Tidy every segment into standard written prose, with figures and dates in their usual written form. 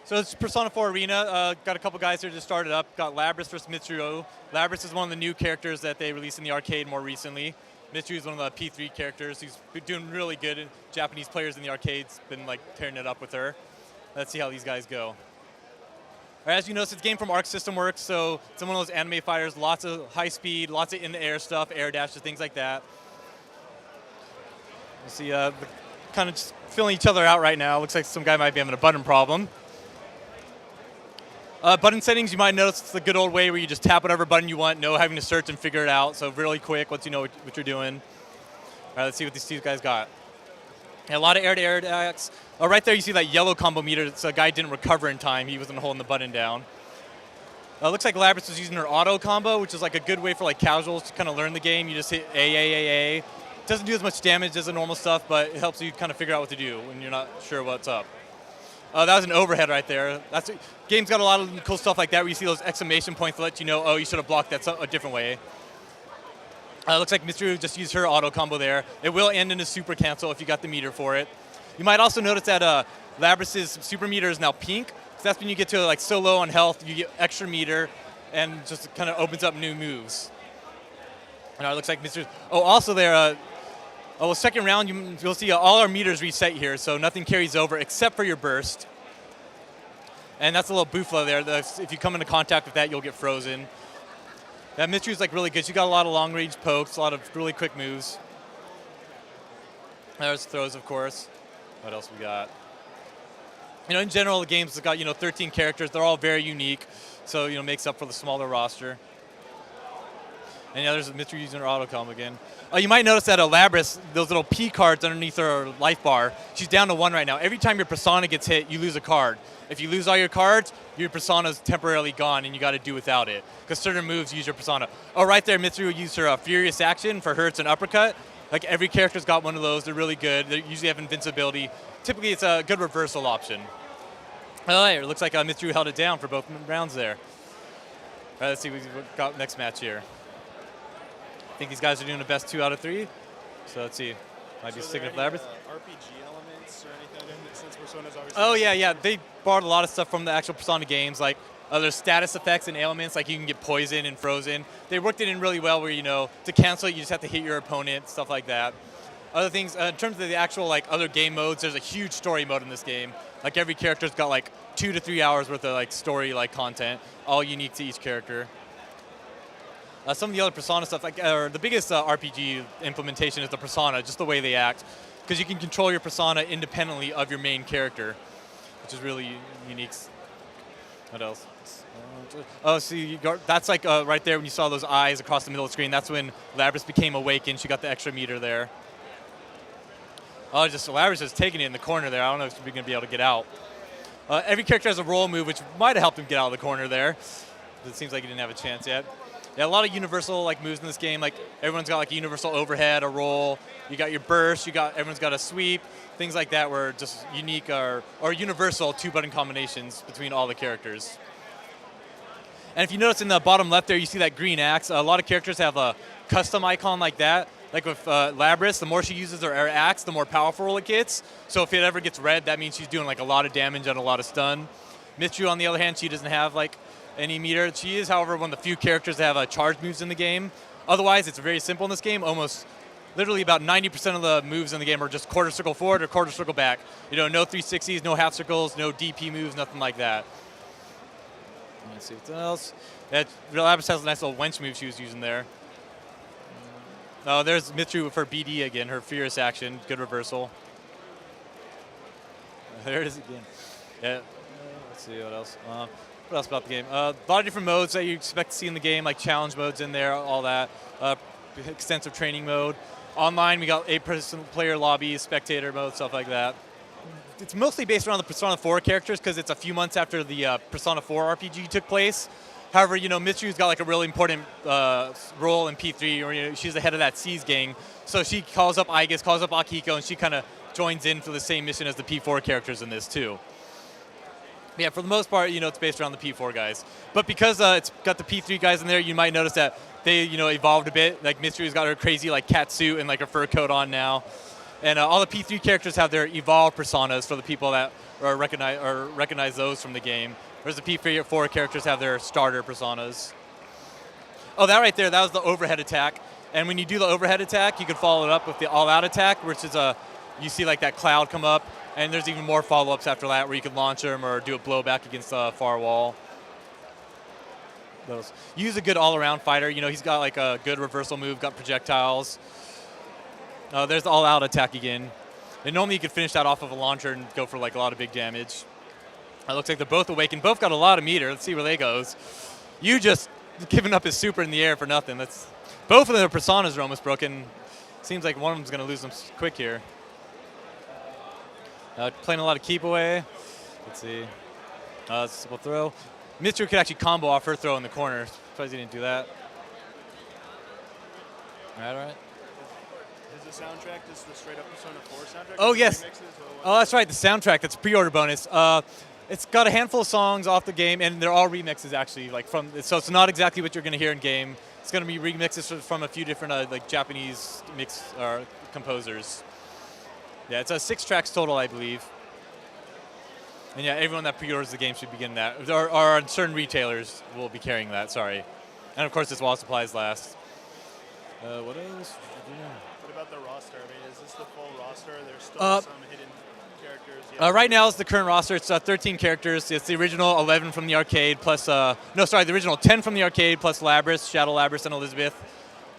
So it's Persona 4 Arena. Got a couple guys here to start it up. Got Labrys versus Mitsuru. Labrys is one of the new characters that they released in the arcade more recently. Mitsuru is one of the P3 characters. He's been doing really good. Japanese players in the arcades been like tearing it up with her. Let's see how these guys go. All right, as you notice, it's a game from Arc System Works, so it's one of those anime fighters. Lots of high speed, lots of in-the-air stuff, air dashes, things like that. You see, kind of just filling each other out right now. Looks like some guy might be having a button problem. Button settings, you might notice it's the good old way where you just tap whatever button you want, no having to search and figure it out. So really quick once you know what you're doing. All right, let's see what these two guys got. Yeah, a lot of air-to-air attacks. Right there you see that yellow combo meter. So a guy didn't recover in time. He wasn't holding the button down. Looks like Labrys was using her auto combo, which is like a good way for like casuals to kind of learn the game. You just hit A. Doesn't do as much damage as the normal stuff, but it helps you kind of figure out what to do when you're not sure what's up. That was an overhead right there. Game's got a lot of cool stuff like that where you see those exclamation points to let you know, oh, you should have blocked that a different way. Looks like Mitsuru just used her auto combo there. It will end in a super cancel if you got the meter for it. You might also notice that Labrys' super meter is now pink. So that's when you get to like so low on health, you get extra meter and just kind of opens up new moves. And it looks like Mitsuru. Oh, also there, second round, you'll see all our meters reset here, so nothing carries over except for your burst. And that's a little boofla there. If you come into contact with that, you'll get frozen. That Mitsuru's like really good. She's got a lot of long-range pokes, a lot of really quick moves. There's throws, of course. What else we got? In general, the game's got 13 characters. They're all very unique, so makes up for the smaller roster. And yeah, there's Mitsuru using her auto combo again. You might notice that Labrys, those little P cards underneath her life bar, she's down to 1 right now. Every time your persona gets hit, you lose a card. If you lose all your cards, your persona's temporarily gone and you got to do without it. Because certain moves use your persona. Oh, right there, Mitsuru used her Furious Action. For her, it's an uppercut. Like every character's got one of those. They're really good. They usually have invincibility. Typically, it's a good reversal option. Oh, it looks like Mitsuru held it down for both rounds there. All right, let's see what we got next match here. I think these guys are doing the best 2 out of 3. So let's see. Might be sticking with Labrys. RPG elements or anything since Persona's obviously. Oh yeah. They borrowed a lot of stuff from the actual Persona games, like other status effects and ailments, like you can get poisoned and frozen. They worked it in really well, where to cancel it, you just have to hit your opponent, stuff like that. Other things in terms of the actual like other game modes, there's a huge story mode in this game. Like every character's got like 2 to 3 hours worth of like story like content, all unique to each character. Some of the other Persona stuff, the biggest RPG implementation is the Persona, just the way they act. Because you can control your Persona independently of your main character, which is really unique. What else? Oh, see, that's like right there when you saw those eyes across the middle of the screen. That's when Labrys became awakened. She got the extra meter there. Oh, Labrys just taking it in the corner there. I don't know if she's going to be able to get out. Every character has a roll move, which might have helped him get out of the corner there. It seems like he didn't have a chance yet. Yeah, a lot of universal moves in this game. Like everyone's got like a universal overhead, a roll. You got your burst. Everyone's got a sweep. Things like that were just unique or universal 2-button combinations between all the characters. And if you notice in the bottom left there, you see that green axe. A lot of characters have a custom icon like that. Like with Labrys, the more she uses her axe, the more powerful it gets. So if it ever gets red, that means she's doing like a lot of damage and a lot of stun. Mitsuru, on the other hand, she doesn't have like any meter. She is, however, one of the few characters that have charge moves in the game. Otherwise, it's very simple in this game. Almost, literally about 90% of the moves in the game are just quarter circle forward or quarter circle back. No 360s, no half circles, no DP moves, nothing like that. Let's see what else. Labrys has a nice little wench move she was using there. Oh, there's Mitsuru for BD again, her Furious Action. Good reversal. There it is again. Yeah. Let's see what else. What else about the game? A lot of different modes that you expect to see in the game, like challenge modes in there, all that. Extensive training mode. Online, we got 8-person player lobbies, spectator mode, stuff like that. It's mostly based around the Persona 4 characters because it's a few months after the Persona 4 RPG took place. However, Mitsuru's got like a really important role in P3, or she's the head of that Seas gang. So she calls up Aigis, calls up Akihiko, and she kind of joins in for the same mission as the P4 characters in this too. Yeah, for the most part, it's based around the P4 guys. But because it's got the P3 guys in there, you might notice that they, evolved a bit. Like Mitsuru's got her crazy like cat suit and like her fur coat on now. And all the P3 characters have their evolved personas for the people that recognize those from the game. Whereas the P4 characters have their starter personas. Oh, that right there, that was the overhead attack. And when you do the overhead attack, you can follow it up with the all-out attack, which is you see like that cloud come up, and there's even more follow-ups after that where you can launch them or do a blowback against the far wall. Use a good all-around fighter. You know, he's got like a good reversal move, got projectiles. There's the all-out attack again. And normally you could finish that off of a launcher and go for like a lot of big damage. It looks like they're both awakened. Both got a lot of meter. Let's see where they goes. You just giving up his super in the air for nothing. Both of their personas are almost broken. Seems like one of them's going to lose them quick here. Playing a lot of keep away. Let's see. We'll throw. Mitsuru could actually combo off her throw in the corner. Surprised he didn't do that. All right. Is the soundtrack just the straight up Persona 4 soundtrack? Oh, yes. Oh, that's right. The soundtrack. That's pre-order bonus. It's got a handful of songs off the game, and they're all remixes actually. So it's not exactly what you're going to hear in game. It's going to be remixes from a few different like Japanese composers. Yeah, it's 6 tracks total, I believe. And yeah, everyone that pre-orders the game should be getting that. Or certain retailers will be carrying that, sorry. And of course, it's while supplies last. What else? What about the roster? I mean, is this the full roster? There's still some hidden characters? Right now it's the current roster. It's 13 characters. It's the original 11 from the arcade plus, the original 10 from the arcade plus Labrys, Shadow Labrys, and Elizabeth.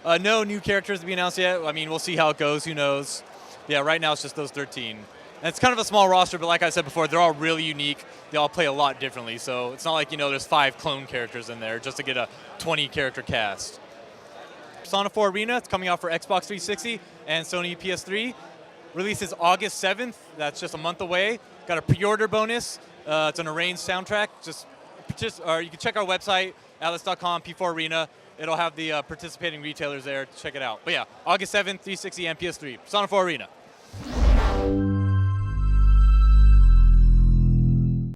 No new characters to be announced yet. I mean, we'll see how it goes. Who knows? Yeah, right now it's just those 13. And it's kind of a small roster, but like I said before, they're all really unique. They all play a lot differently. So it's not like, there's 5 clone characters in there just to get a 20-character cast. Persona 4 Arena, it's coming out for Xbox 360 and Sony PS3. Releases August 7th. That's just a month away. Got a pre-order bonus. It's an arranged soundtrack. Or you can check our website, atlas.com, P4 Arena. It'll have the participating retailers there. Check it out. But yeah, August 7th, 360 and PS3. Persona 4 Arena.